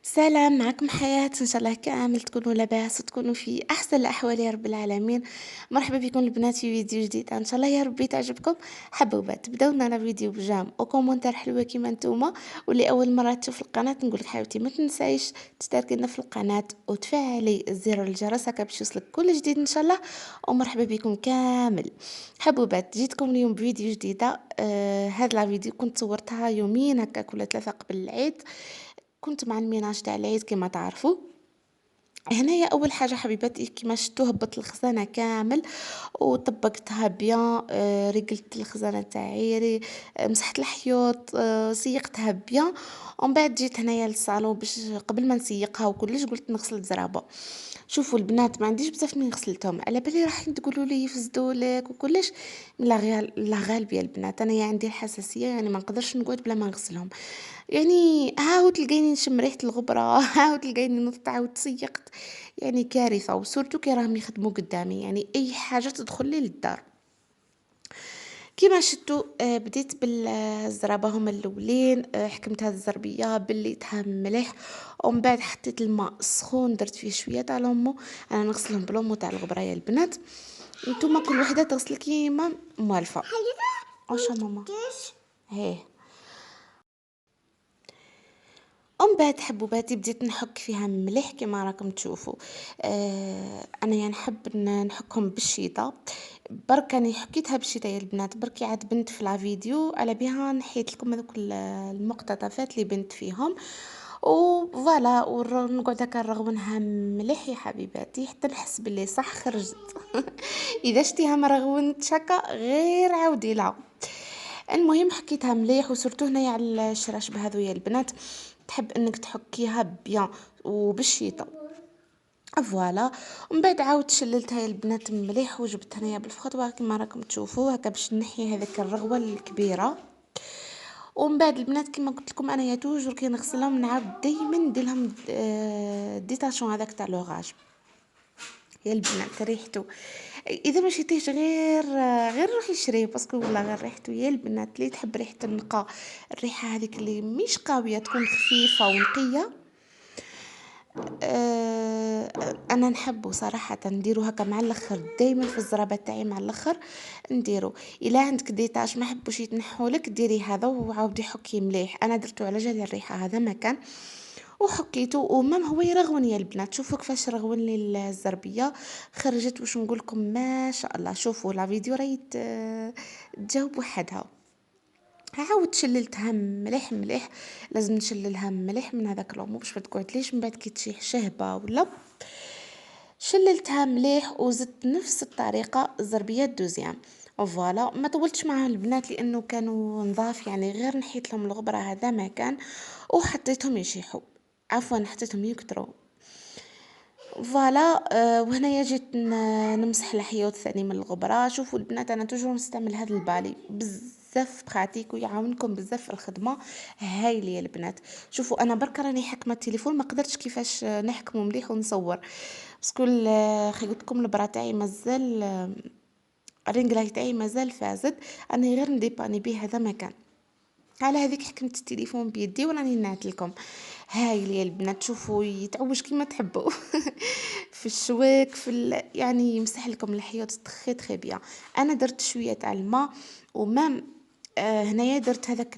سلام معكم حياة، إن شاء الله كامل تكونوا لاباس وتكونوا في أحسن الأحوال يا رب العالمين. مرحبا بكم البنات في فيديو جديد إن شاء الله يا ربي تعجبكم. حبوبات تبداو لنا فيديو بجام وكومنتار حلوة كيما نتوما. واللي أول مرة تشوف القناة نقولك حبيبتي ما تنسايش تشتركي لنا في القناة وتفعلي زر الجرس هكا باش يوصلك كل جديد إن شاء الله. ومرحبا بكم كامل. حبوبات جيتكم اليوم بفيديو جديدة. هاد لا فيديو كنت صورتها يومين هكاك ولا ثلاثة قبل العيد. كنت مع الميناج تاع العيد كما تعرفوا. هنايا اول حاجه حبيباتي كيما شفتوا هبطت الخزانه كامل وطبقتها بيان. رجلت الخزانه تاعي مسحت الحيوط، سيقتها بيان. ومن بعد جيت هنايا للصالون باش قبل ما نسيقها وكلش قلت نغسل الزرابه. شوفوا البنات ما عنديش بزاف من غسلتهم على بالي راح تقولوا لي يفسدوا لك وكلش. لا غالب يا البنات انا عندي الحساسيه، يعني ما نقدرش نقعد بلا ما نغسلهم. يعني هاو تلقيني نشم ريحة الغبرة هاو تلقيني نط عاود سيقت. يعني كارثة، وسورتو كي راهم يخدموا قدامي، يعني أي حاجة تدخل لي للدار. كيما شتو بديت بالزرابة هما الأولين. حكمت هاد الزربية بليتها مليح. ومن بعد حطيت الماء سخون درت فيه شوية تاع لومو. أنا نغسلهم بلومو تاع الغبرة يا البنات. نتوما كل وحدة تغسل كيما موالفة. واش ماما هيه. ومن بعد حبوباتي بديت نحك فيها مليح كما راكم تشوفوا. انا يعني نحب نحكهم بالشيطه. برك اني حكيتها بالشيطه يا البنات، بركي عاد بنت في لا فيديو على بها نحيت لكم هذوك المقتطفات اللي بنت فيهم. وفوالا نقعد هكا نرغونها مليح يا حبيباتي حتى نحس باللي صح خرجت. اذا شتيها ما رغونتش هكا غير عاودي لها. المهم حكيتها مليح، وسورتو هنايا على الشراشب هذو يا البنات تحب انك تحكيها بيان وبالشيطه. فوالا. ومن بعد عاود شللتها يا البنات مليح وجبت هنايا بالفخطوه كما راكم تشوفوا هكا باش نحي هذيك الرغوه الكبيره. ومن بعد البنات كما قلت لكم انا يا توجور كي نغسلهم نعاود دائما ندير لهم ديتاشون هذاك تاع لوغاج يا البنات ريحته. اذا ما شريتيش غير روحي شريه باسكو والله غير ريحته يا البنات اللي تحب ريحه النقاء. الريحه هذيك اللي مش قويه تكون خفيفه ونقيه. انا نحبه صراحه نديرو هكا مع الاخر دائما في الزرابه تاعي مع الاخر نديرو. الا عندك ديتاش ما حبوش يتنحولك ديري هذا وعاودي حكي مليح. انا درتو على جال الريحه هذا ما كان وحكيته ومام هو يرغون يا البنات. شوفوا كيفاش رغون لي الزربيه خرجت واش نقول لكم ما شاء الله. شوفوا لا فيديو راهي تجاوب وحدها. عاود شللتها مليح مليح. لازم نشللها مليح من هذاك لومو باش ما تقعدليش من بعد كي تشيح شهبه ولا. شللتها مليح وزدت نفس الطريقه الزربيات دوزيام. فوالا ما طولتش مع البنات لانه كانوا نظاف، يعني غير نحيت لهم الغبره هذا ما كان. وحطيتهم يشيحوا، عفوا حطيتهم يكتروا. فوالا. وهنايا جيت نمسح الحيوط ثاني من الغبرة. شوفوا البنات انا توجور نستعمل هذا البالي بزاف براتيك ويعاونكم بزاف في الخدمه. هايل يا البنات. شوفوا انا برك راني حكمه التليفون ما قدرتش كيفاش نحكمه مليح ونصور باسكو خي قلت لكم البرا تاعي مازال، الرينغ تاعي مازال فاسد. انا غير نديباني به هذا مكان. على هذيك حكمت التليفون بيدي وراني نعت لكم. هاي لي البنات شوفوا يتعوج كيما تحبوا. في الشواك يعني يمسح لكم الحيوط تخي تخي بيان. انا درت شويه تاع الماء ومام. هنايا درت هذاك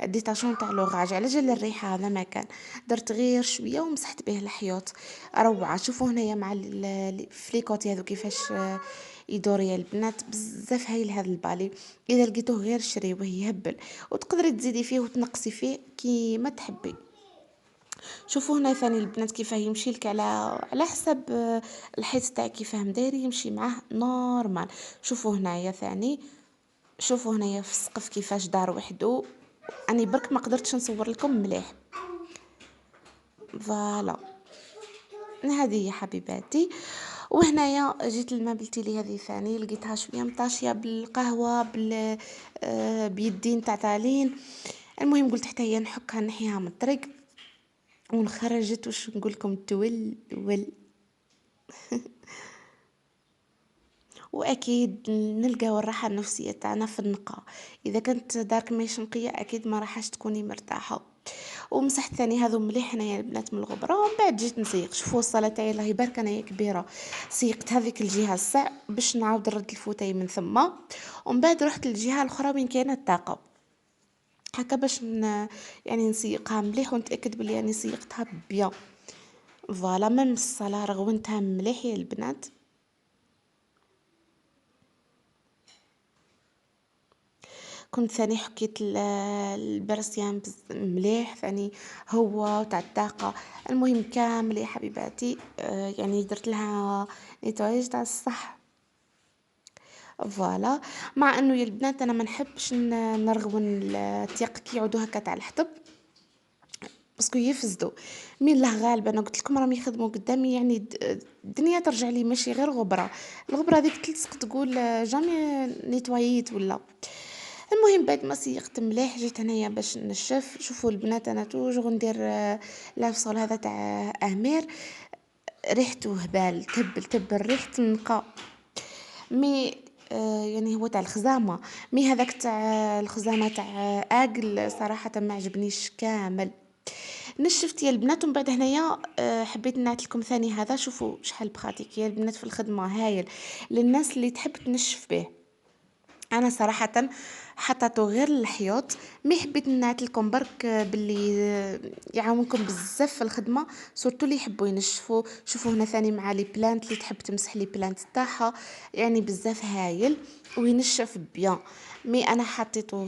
الديتاشون تاع لوغاج على جال الريحه هذا ما كان. درت غير شويه ومسحت به الحيوط. روعه. شوفوا هنايا مع الفليكوتي هذو كيفاش يدور يا البنات بزاف هايل هذا البالي. اذا لقيتوه غير شريوه يهبل. وتقدري تزيدي فيه وتنقصي فيه كيما تحبي. شوفوا هنا ثاني البنات كيفاه يمشي لك على حسب الحيط تاعك كيفاه مداير يمشي معاه نورمال. شوفوا هنايا ثاني. شوفوا هنايا في السقف كيفاش دار وحده. اني برك ما قدرتش نصور لكم مليح. فوالا. هذه هي حبيباتي. وهنايا جيت المابلتي لي هذه ثاني لقيتها شويه مطاشيه بالقهوه بيدين تاع تالين. المهم قلت حتى هي نحكها نحيها من الطريق ونخرجت واش نقول لكم تول. واكيد نلقاو الراحه النفسيه تاعنا في النقاء. اذا كانت دارك ماهيش نقيه اكيد ما راحش تكوني مرتاحه. ومسحت ثاني هذو مليح هنايا البنات من الغبره، ومن بعد جيت نسيق. شوفوا الصاله تاعي الله يبارك انايا كبيره، سيقت هذيك الجهه الساع باش نعاود نرد الفوتاي من ثم، ومن بعد رحت للجهه الاخرى وين كاينه الطاقه هكا باش يعني نسيقها مليح ونتاكد بلي يعني سيقتها بيان. فوالا من الصلاه رغونتها مليح يا البنات. كنت ثاني حكيت البرسيان مليح ثاني هو وتاع الطاقة. المهم كامل يا حبيباتي يعني درت لها نيتوايج تاع الصح. فوالا. مع انه يا البنات انا ما نحبش نرغون التيق كي يعودوا هكا تاع الحطب باسكو يفسدوا. مين الله غالب انا قلت لكم راهم يخدموا قدامي يعني الدنيا ترجع لي ماشي غير غبره. الغبره هذيك تلصق تقول جامي نيتواييت ولا. المهم بعد ما سيقت مليح جيت هنايا باش نشف. شوفوا البنات انا توجور ندير لافصول هذا تاع امير ريحته هبال تبل تبل ريحه النقاء. مي يعني هو تاع الخزامه. مي هذاك تاع الخزامه تاع اقل صراحه ما عجبنيش كامل. نشفت يا البنات ومن بعد هنايا حبيت نعت لكم ثاني هذا. شوفوا شحال بخاتيك يا البنات في الخدمه هايل للناس اللي تحب تنشف به. انا صراحه حطيته غير الحيوط. مي حبيت نعت لكم برك باللي يعاونكم بزاف في الخدمه سورتو اللي يحبوا ينشفوا. شوفوا هنا ثاني مع لي بلانت اللي تحب تمسح لي بلانت تاعها يعني بزاف هايل وينشف بيان. مي انا حطيته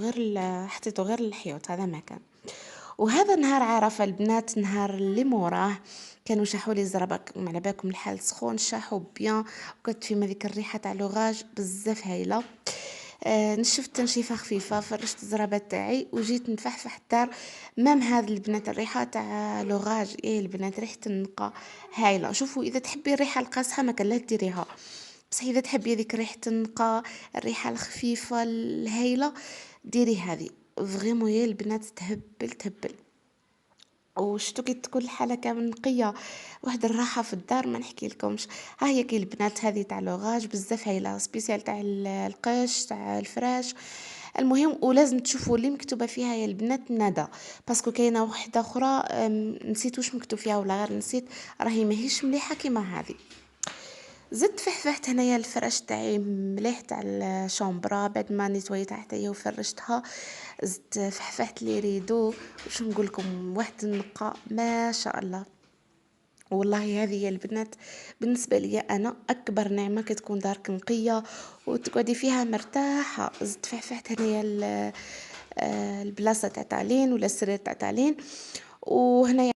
غير الحيوط هذا ما كان. وهذا نهار عرفة البنات نهار اللي موراه كانوا شاحوا لي زربك على بالكم الحال سخون شاحوا بيان. وكنت في هذيك الريحه تاع لوغاج بزاف هايله. نشفت تنشيفه خفيفه فرشت الزرابات تاعي وجيت نفحفح الدار. مام هذا البنات الريحه تاع لوغاج ايه البنات ريحه النقا هايله. شوفوا اذا تحبي الريحه القاصحه ما كان لا ديريها بصح اذا تحبي هذيك ريحه النقا الريحه الخفيفه الهايله ديري هذه. فريمون يا البنات تهبل تهبل. وشتو كي تكون الحاله كامل نقيه واحد الراحه في الدار ما نحكي لكمش. ها هي كي البنات هذه تاع لوغاج بزاف هايله سبيسيال تاع القش تاع الفراش. المهم ولازم تشوفوا اللي مكتوبه فيها يا البنات ندى باسكو كاينه واحده اخرى نسيت واش مكتوب فيها ولا غير نسيت راهي ماهيش مليحه كيما هذه. زدت فحفحت هنايا الفراش تاعي مليح تاع الشومبرا بعد ما نيتويت حتى هي وفرشتها. زدت فحفحت لي ريدو واش نقول لكم واحد النقاء ما شاء الله. والله هذه هي البنات بالنسبه لي انا اكبر نعمه كتكون دارك نقيه وتقعدي فيها مرتاحه. زدت فحفحت هنايا البلاصه تاع تالين ولا السرير تاع تالين. وهنا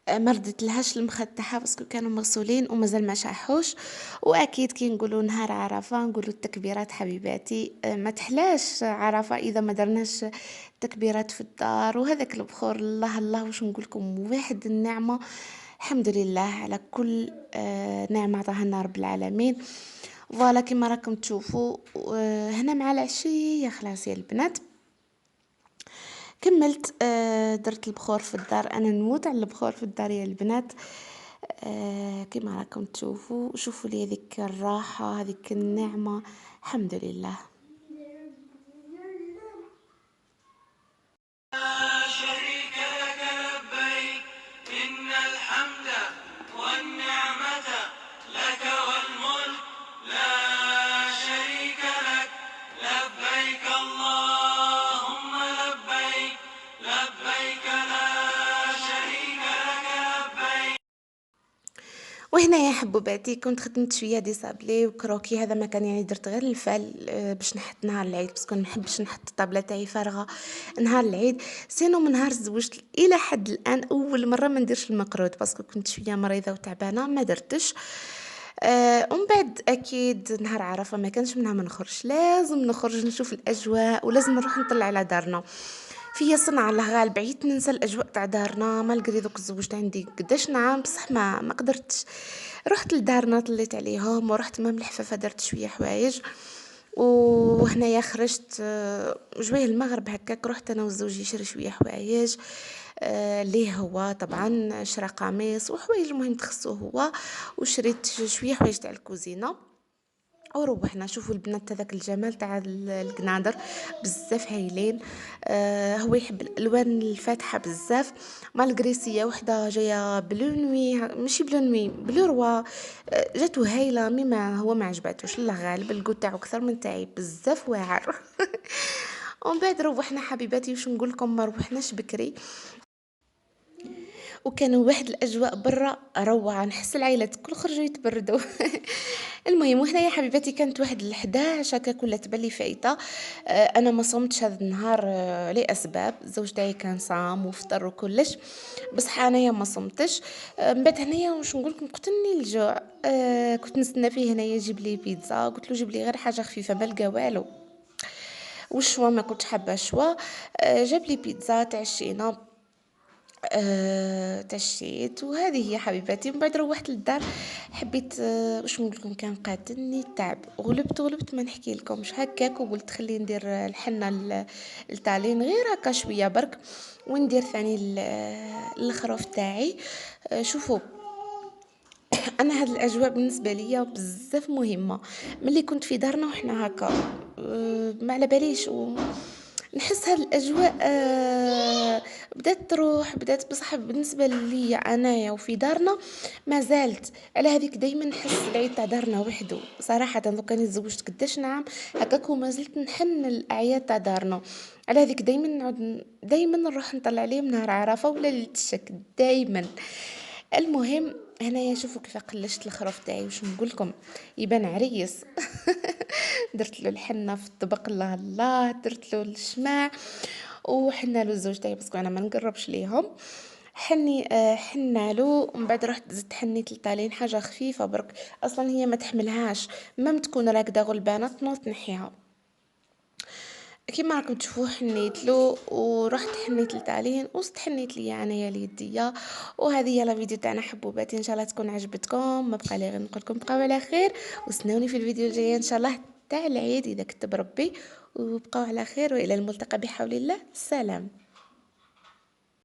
ما ردت لهاش المخد تاعها باسكو كانوا مغسولين ومازال ما شاحوش. واكيد كي نقولوا نهار عرفه نقولوا التكبيرات حبيباتي ما تحلاش عرفه اذا ما درناش تكبيرات في الدار وهذاك البخور الله الله واش نقول لكم واحد النعمه. الحمد لله على كل نعمه عطاها لنا رب العالمين. فوالا كما راكم تشوفوا هنا مع العشيه خلاص يا البنات كملت درت البخور في الدار. انا نموت على البخور في الدار يا البنات. كما راكم تشوفوا شوفوا لي هذيك الراحه هذيك النعمه الحمد لله. لا شريك لك لبيك إن الحمد والنعمة لك والملك لا شريك لك لبيك اللهم لبيك لبيك لا شريك لك لبيك. وهنا يا حبوباتي كنت خدمت شويه دي صابلي وكروكي هذا ما كان يعني درت غير الفال باش نحط نهار العيد باسكو نحبش نحط الطابله تاعي فارغه نهار العيد. سينو من نهار زوجت الى حد الان اول مره ما نديرش المقرود باسكو كنت شويه مريضه وتعبانه ما درتش. ومن بعد اكيد نهار عرفه ما كانش منها ما نخرج لازم نخرج نشوف الاجواء ولازم نروح نطلع على دارنا. فيا صنع الله غالب عيت ننسى الاجواء تاع دارنا مالغري دوك زوجت عندي قداش نعام بصح ما قدرتش. رحت لدارنا طليت عليهم ورحت مام الحفافه درت شويه حوايج. وهنايا خرجت جويه المغرب هكاك رحت انا وزوجي شري شويه حوايج. ليه هو طبعا شرا قميص وحوايج المهم تخصو هو. وشريت شويه حوايج تاع الكوزينه. وروحنا شوفوا البنات هذاك الجمال تاع القنادر بزاف هايلين. هو يحب الالوان الفاتحه بزاف. مالغريسيه وحده جايه بلو نوي، ماشي بلو نوي، بلو روا. جاتو هايله، مي ما هو ما عجباتوش، الله غالب الكو تاعو اكثر من تاعي، بزاف واعر. ومن بعد روحنا حبيباتي، وش نقول لكم، ما روحناش بكري، وكانوا واحد الاجواء برا روعه، نحس العائلات الكل خرجوا يتبردوا. المهم وهنايا حبيباتي كانت واحد ال11 هكاك ولا تبلي فايته. انا ما صمتش هذا النهار لاسباب، الزوج تاعي كان صام وفطر وكلش، بصح انايا ما صمتش. من بعد هنايا واش نقول لكم، قتلني الجوع. كنت نستنى فيه هنايا يجيب لي بيتزا، قلت له جيب لي غير حاجه خفيفه، ما لقى والو، والشوا ما كنتش حابه شوا. جاب لي بيتزا، تعشينا. تعشيت وهذه هي حبيباتي. من بعد روحت للدار، حبيت واش نقول لكم، كان قاتلني التعب، غلبت ما نحكي لكمش هكاك، وقلت خلي ندير الحنه التالين غير هكا شويه برك، وندير ثاني الخروف تاعي. شوفوا، انا هاد الاجواء بالنسبه ليا بزاف مهمه. ملي كنت في دارنا وحنا هكا، ما على باليش نحس هاد الاجواء بدات تروح، بدات، بصح بالنسبه ليا انايا وفي دارنا ما زالت. على هذيك دايما نحس العيد تاع دارنا وحده صراحه، دوك كان تزوجت قداش نعم هكاك، وما زلت نحن الاعياد تاع دارنا. على هذيك دايما نعود، دايما نروح نطلع عليهم نهار عرفه ولا ليله الشك دايما. المهم هنايا شوفوا كيف قلشت الخروف تاعي، وش نقول لكم، يبان عريس. درت له الحنه في الطبق، الله الله، درت له الشماع، وحنا له الزوج تاعي، باسكو انا ما نقربش ليهم. حنا له، ومن بعد رحت زدت حنيت لطالين حاجه خفيفه برك، اصلا هي ما تحملهاش، ما تكون راكده غلبانه تنوض تنحيها. كيما راكم تشوفوا حنيت له، ورحت حنيت لتالين، وست حنيت لي انايا اليديه. وهذه هي لا فيديو تاعنا حبوباتي، ان شاء الله تكون عجبتكم. ما بقى لي غير نقول لكم بقاو على خير، وسناوني في الفيديو الجاي ان شاء الله تاع العيد اذا كتب ربي، وبقاو على خير، والى الملتقى بحول الله. سلام.